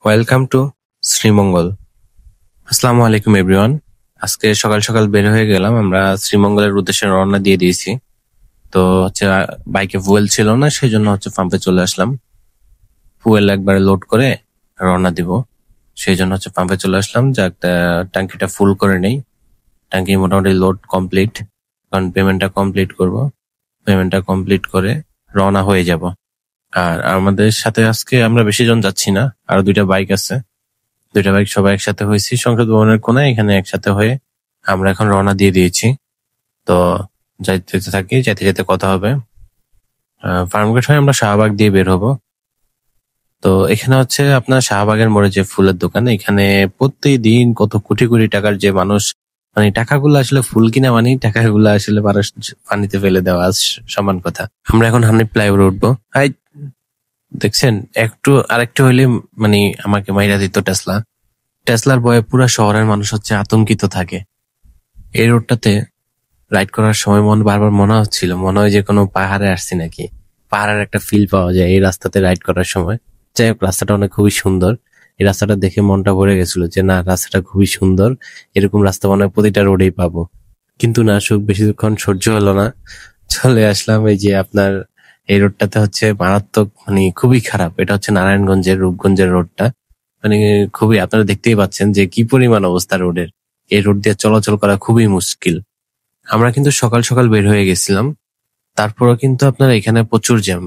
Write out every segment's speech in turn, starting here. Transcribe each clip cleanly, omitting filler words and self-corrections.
Welcome to Sreemangal. আসসালামু আলাইকুম everyone. আজকে সকাল সকাল বের হয়ে গেলাম, আমরা শ্রীমঙ্গলের উদ্দেশ্যে রওনা দিয়ে দিয়েছি। তো বাইকে ফুয়েল ছিল না, সেই জন্য পাম্পে চলে আসলাম। ফুয়েল একবারে লোড করে রওনা দিব, সেই জন্য পাম্পে চলে আসলাম। ট্যাঙ্কিটা ফুল করে নেই। ট্যাঙ্কি মোটামুটি লোড কমপ্লিট, কারণ পেমেন্টটা কমপ্লিট করব। পেমেন্টটা কমপ্লিট করে রওনা হয়ে যাব। আর আমাদের সাথে আজকে আমরা বেশি জন যাচ্ছি না, আরো দুইটা বাইক আছে। দুইটা বাইক সবাই একসাথে হয়েছি সংসদ ভবনের কোনায়, এখানে একসাথে হয়ে আমরা এখন রওনা দিয়ে দিয়েছি। তো যাইতে থাকি, যেতে যেতে কথা হবে। ফার্মগেট হয়ে আমরা শাহবাগ দিয়ে বের হব। তো এখানে আপনার শাহবাগের মোড়ে যে ফুলের দোকান, এখানে প্রতিদিন কত কোটি কোটি টাকার যে মানুষ, মানে টাকাগুলো আসলে ফুল কিনা, মানে টাকাগুলো আসলে পানিতে ফেলে দেওয়া সমান কথা। আমরা এখন হানিফ ফ্লাইওভারে উঠবো। দেখছেন, আরেকটু হইলে মানে আমাকে মাইরা দিত টেসলার ভয়ে পুরা শহরের মানুষ আতঙ্কিত থাকে। এই রোডটাতে রাইড করার সময় বারবার মনে হয় যে কোনো পাহাড়ে আসছি নাকি। পাহাড়ের একটা ফিল পাওয়া যায় এই রাস্তাতে রাইড করার সময়। যাই হোক, রাস্তাটা খুবই সুন্দর। এই রাস্তাটা দেখে মনটা ভরে গেছিল যে না, রাস্তাটা খুবই সুন্দর, এরকম রাস্তা মনে হয় প্রতিটা রোডেই পাবো। কিন্তু না, বেশিক্ষণ সহ্য হলো না, চলে আসলাম। এই যে আপনার এই রোডটাতে মারাত্মক, মানে খুবই খারাপ। এটা নারায়ণগঞ্জের রূপগঞ্জের রোডটা, মানে খুবই, আপনারা দেখতেই পাচ্ছেন যে কি পরিমাণ অবস্থা রোডের। এই রোড দিয়ে চলাচল করা খুবই মুশকিল। আমরা কিন্তু সকাল সকাল বের হয়ে গেছিলাম, তারপরও কিন্তু আপনার এখানে প্রচুর জ্যাম।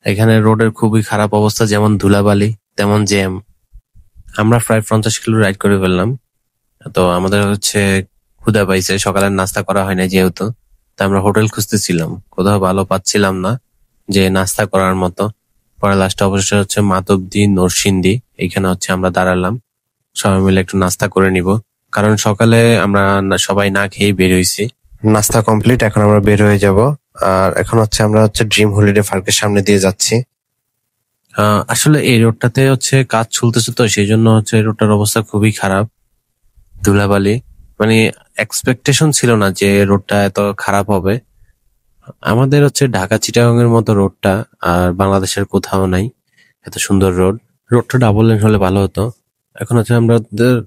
এখানে রোডের খুবই খারাপ অবস্থা, যেমন ধুলাবালি তেমন জ্যাম। আমরা প্রায় 50 কিলো রাইড করে ফেললাম। তো আমাদের ক্ষুধা পাইছে, সকালের নাস্তা করা হয় না যেহেতু। তা আমরা হোটেল খুঁজতেছিলাম, কোথাও ভালো পাচ্ছিলাম না যে নাস্তা করার মতো। পরে লাস্টে অবশ্যই মাতবদী নরসিংদী, এইখানে আমরা দাঁড়ালাম। সবাই মিলে একটু নাস্তা করে নিব, কারণ সকালে আমরা সবাই না খেয়ে বের হয়েছি। নাস্তা কমপ্লিট, এখন আমরা বের হয়ে যাব। আর এখন আমরা ড্রিম হলিডে পার্কের সামনে দিয়ে যাচ্ছি। আসলে এই রোডটাতে কাজ চলতেছে, তো সেই জন্য এই রোডটার অবস্থা খুবই খারাপ, ধুলাবালি। মানে এক্সপেকটেশন ছিল না যে রোডটা এত খারাপ হবে। আমাদের ঢাকা চিটাগাং এর মতো রোডটা আর বাংলাদেশের কোথাও নাই এত সুন্দর রোড। রোডটা ডাবল লেন হলে ভালো হতো। এখন আমরা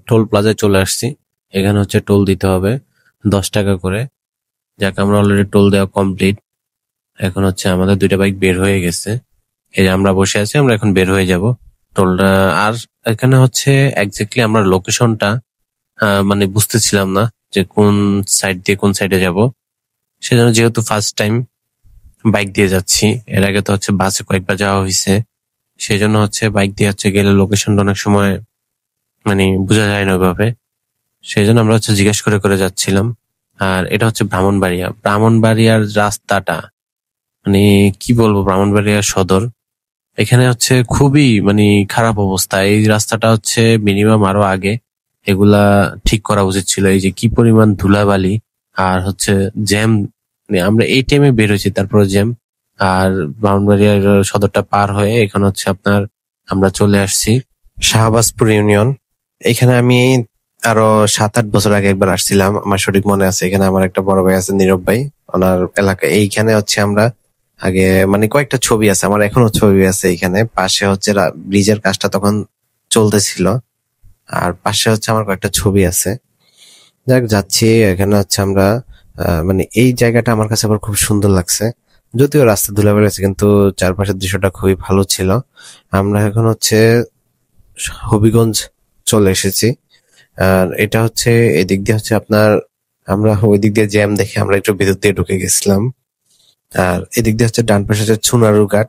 টোল প্লাজায় চলে আসছি। এখানে টোল দিতে হবে 10 টাকা করে। যাক, আমরা অলরেডি টোল দেওয়া কমপ্লিট। এখন আমাদের দুইটা বাইক বের হয়ে গেছে। এই যে আমরা বসে আছি, আমরা এখন বের হয়ে যাব টোলটা। আর এখানে এক্স্যাক্টলি আমরা লোকেশনটা মানে বুঝতেছিলাম না যে কোন সাইড দিয়ে কোন সাইডে যাব। সেজন্য যেহেতু ফার্স্ট টাইম বাইক দিয়ে যাচ্ছি, এর আগে তো বাসে কয়েকবার যাওয়া হয়েছে, সেই জন্য বাইক দিয়ে গেলে লোকেশনটা অনেক সময় মানে বোঝা যায় না ওইভাবে। সেই জন্য আমরা জিজ্ঞেস করে করে যাচ্ছিলাম। আর এটা ব্রাহ্মণবাড়িয়ার রাস্তাটা, মানে কি বলবো, ব্রাহ্মণবাড়িয়া সদর। এখানে খুবই মানে খারাপ অবস্থা। এই রাস্তাটা মিনিমাম আরো আগে এগুলা ঠিক করা উচিত ছিল। এই যে কি পরিমাণ ধুলাবালি আর জ্যাম, মানে আমরা এই টাইমে বের হয়েছি, তারপরে জ্যাম। আর ব্রাহ্মণবাড়িয়ার সদরটা পার হয়ে এখন আপনার আমরা চলে আসছি শাহবাজপুর ইউনিয়ন। এখানে আমি আরো 7-8 বছর আগে একবার আসছিলাম, আমার সঠিক মনে আছে। এখানে আমার একটা বড় ভাই আছে, নীরব ভাই, ওনার এলাকায়। এইখানে আমরা আগে মানে কয়েকটা ছবি আছে আমার, এখনো ছবি আছে। এখানে পাশে ব্রিজের কাজটা তখন চলতেছিল, আর পাশে আমার কয়েকটা ছবি আছে। যাক, যাচ্ছি। এখানে আমরা মানে এই জায়গাটা আমার কাছে আবার খুব সুন্দর লাগছে, যদিও রাস্তা ধুলাবালি আছে, কিন্তু চারপাশের দৃশ্যটা খুবই ভালো ছিল। আমরা এখন হবিগঞ্জ চলে এসেছি। আর এটা এদিক দিয়ে আপনার, আমরা ওই দিক দিয়ে জ্যাম দেখে আমরা একটু ভিতর দিয়ে ঢুকে গেছিলাম। আর এদিক দিয়ে ডান পাশে চুনারুঘাট,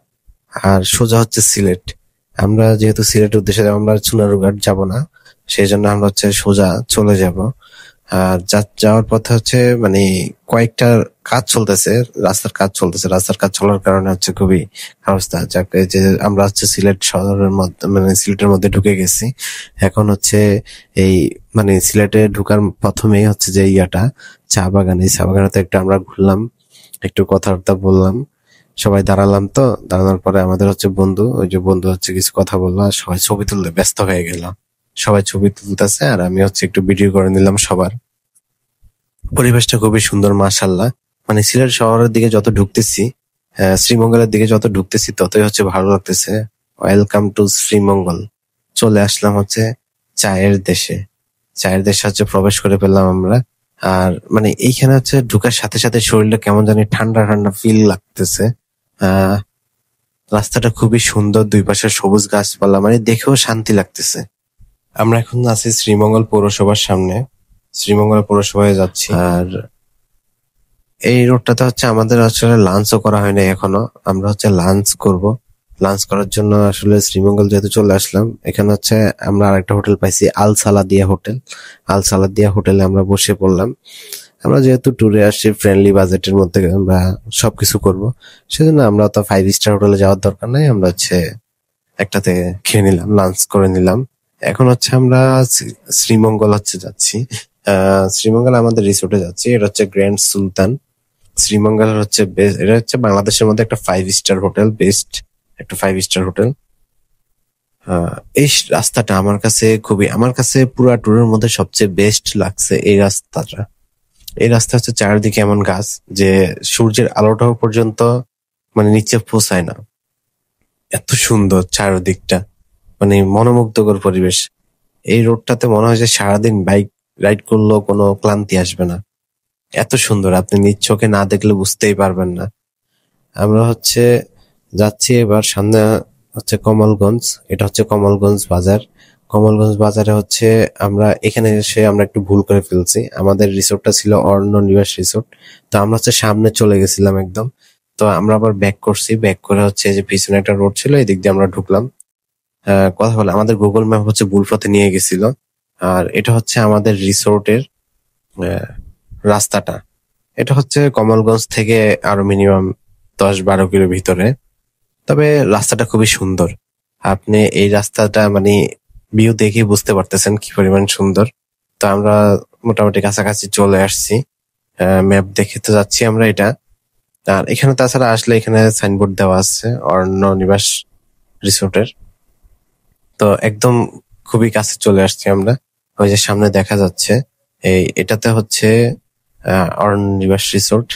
আর সোজা সিলেট। আমরা যেহেতু সিলেটের উদ্দেশ্যে আমরা চুনারুঘাট যাব না, সেই জন্য আমরা সোজা চলে যাব। আর যাওয়ার পথে মানে কয়েকটা কাজ চলতেছে, রাস্তার কাজ চলতেছে। রাস্তার কাজ চলার কারণে খুবই অবস্থা। যাক, যে আমরা সিলেট শহরের মধ্যে, মানে সিলেটের মধ্যে ঢুকে গেছি। এখন এই মানে সিলেটে ঢুকার প্রথমেই যে ইয়াটা চা বাগান, এই চা বাগানেতে একটু আমরা ঘুরলাম, একটু কথাবার্তা বললাম, সবাই দাঁড়ালাম। তো দাঁড়ানোর পরে আমাদের বন্ধু, ওই যে বন্ধু কিছু কথা বললো, আর সবাই ছবি তুলতে ব্যস্ত হয়ে গেল। সবাই ছবি তুলতেছে, আর আমি একটু ভিডিও করে নিলাম সবার। পরিবেশটা খুবই সুন্দর, মাশাআল্লাহ। মানে সিলেট শহরের দিকে যত ঢুকতেছি, শ্রীমঙ্গলের দিকে যত ঢুকতেছি, ততই ভালো লাগতেছে। Welcome to Sreemangal. চলে আসলাম হচ্ছে চায়ের দেশে। চায়ের দেশে হচ্ছে প্রবেশ করে ফেললাম আমরা। আর মানে এইখানে হচ্ছে ঢুকার সাথে সাথে শরীরটা কেমন জানি ঠান্ডা ঠান্ডা ফিল লাগতেছে। আহ রাস্তাটা খুবই সুন্দর, দুই পাশে সবুজ গাছপালা, মানে দেখেও শান্তি লাগতেছে। আমরা এখন আছি শ্রীমঙ্গল পৌরসভার সামনে, শ্রীমঙ্গল পৌরসভায় যাচ্ছি। আর এই রোডটাতে হচ্ছে আমাদের আসলে লাঞ্চও করা হয়নি এখনো, আমরা হচ্ছে লাঞ্চ করব। লাঞ্চ করার জন্য আসলে শ্রীমঙ্গল যেহেতু চলে আসলাম, এখানে হচ্ছে আমরা আরেকটা হোটেল পাইছি, আল সালাদিয়া হোটেল। আল সালাদিয়া হোটেলে আমরা বসে পড়লাম। আমরা যেহেতু ট্যুরে আসছি, ফ্রেন্ডলি বাজেটের মধ্যে আমরা সবকিছু করব, সেজন্য আমরা তো 5 স্টার হোটেলে যাওয়ার দরকার নাই, আমরা হচ্ছে একটাতে খেয়ে নিলাম, লাঞ্চ করে নিলাম। এখন হচ্ছে আমরা শ্রীমঙ্গল হচ্ছে যাচ্ছি। শ্রীমঙ্গল আমাদের রিসোর্টে যাচ্ছি, এটা হচ্ছে গ্র্যান্ড সুলতান। শ্রীমঙ্গল হচ্ছে এটা হচ্ছে বাংলাদেশের মধ্যে একটা 5 স্টার হোটেল, বেস্ট একটা 5 স্টার হোটেল। এই রাস্তাটা আমার কাছে পুরো ট্যুরের মধ্যে সবচেয়ে বেস্ট লাগছে এই রাস্তাটা। এই রাস্তা হচ্ছে চারিদিকে এমন গাছ যে সূর্যের আলোটাও পর্যন্ত মানে নিচে পৌঁছায় না, এত সুন্দর চারদিকটা, মানে মনোমুগ্ধকর পরিবেশ। এই রোডটাতে মনে হয় যে সারাদিন বাইক রাইড করলেও কোনো ক্লান্তি আসবে না, এত সুন্দর, আপনি নিজ চোখে না দেখলে বুঝতেই পারবেন না। আমরা হচ্ছে যাচ্ছি এবার সামনে হচ্ছে কমলগঞ্জ, এটা হচ্ছে কমলগঞ্জ বাজার। কমলগঞ্জ বাজারে হচ্ছে আমরা এখানে এসে আমরা একটু ভুল করে ফেলছি, আমাদের রিসোর্টটা ছিল অরণ্য নিবাস রিসোর্ট, তো আমরা হচ্ছে সামনে চলে গেছিলাম একদম। তো আমরা আবার ব্যাক করছি, ব্যাক করে হচ্ছে যে পিছনে একটা রোড ছিল, এদিক দিয়ে আমরা ঢুকলাম। কথা বলে আমাদের গুগল ম্যাপ হচ্ছে ভুল পথে নিয়ে গেছিল। আর এটা হচ্ছে আমাদের রিসোর্টের রাস্তাটা। এটা হচ্ছে কমলগঞ্জ থেকে আরো মিনিমাম 10-12 কিলো ভিতরে, তবে রাস্তাটা খুবই সুন্দর। আপনি এই রাস্তাটা মানে ভিউ দেখে বুঝতে পারতেছেন কি পরিমাণ সুন্দর। তো আমরা মোটামুটি কাছাকাছি চলে আসছি, ম্যাপ দেখে তো যাচ্ছি আমরা এটা। আর এখানে তাছাড়া আসলে এখানে সাইনবোর্ড দেওয়া আছে অরণ্য নিবাস রিসোর্টের, তো একদম খুবই কাছে চলে আসছি আমরা। ওই যে সামনে দেখা যাচ্ছে এটাতে হচ্ছে অরণ্য নিবাস রিসোর্ট।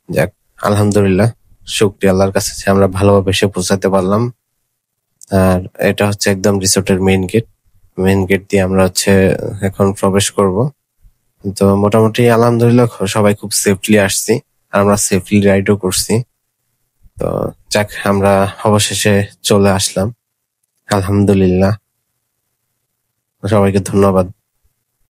যাক, আলহামদুলিল্লাহ, শুকরিয়া আল্লাহর কাছে যে আমরা ভালোভাবে এসে পৌঁছাতে পারলাম। আর এটা হচ্ছে একদম রিসোর্টের মেইন গেট, মেইন গেট দিয়ে আমরা হচ্ছে এখন প্রবেশ করব। তো মোটামুটি আলহামদুলিল্লাহ সবাই খুব সেফলি আসছি, আর আমরা সেফলি রাইডও করছি। তো যাক, আমরা অবশেষে চলে আসলাম, আলহামদুলিল্লাহ, সবাইকে ধন্যবাদ।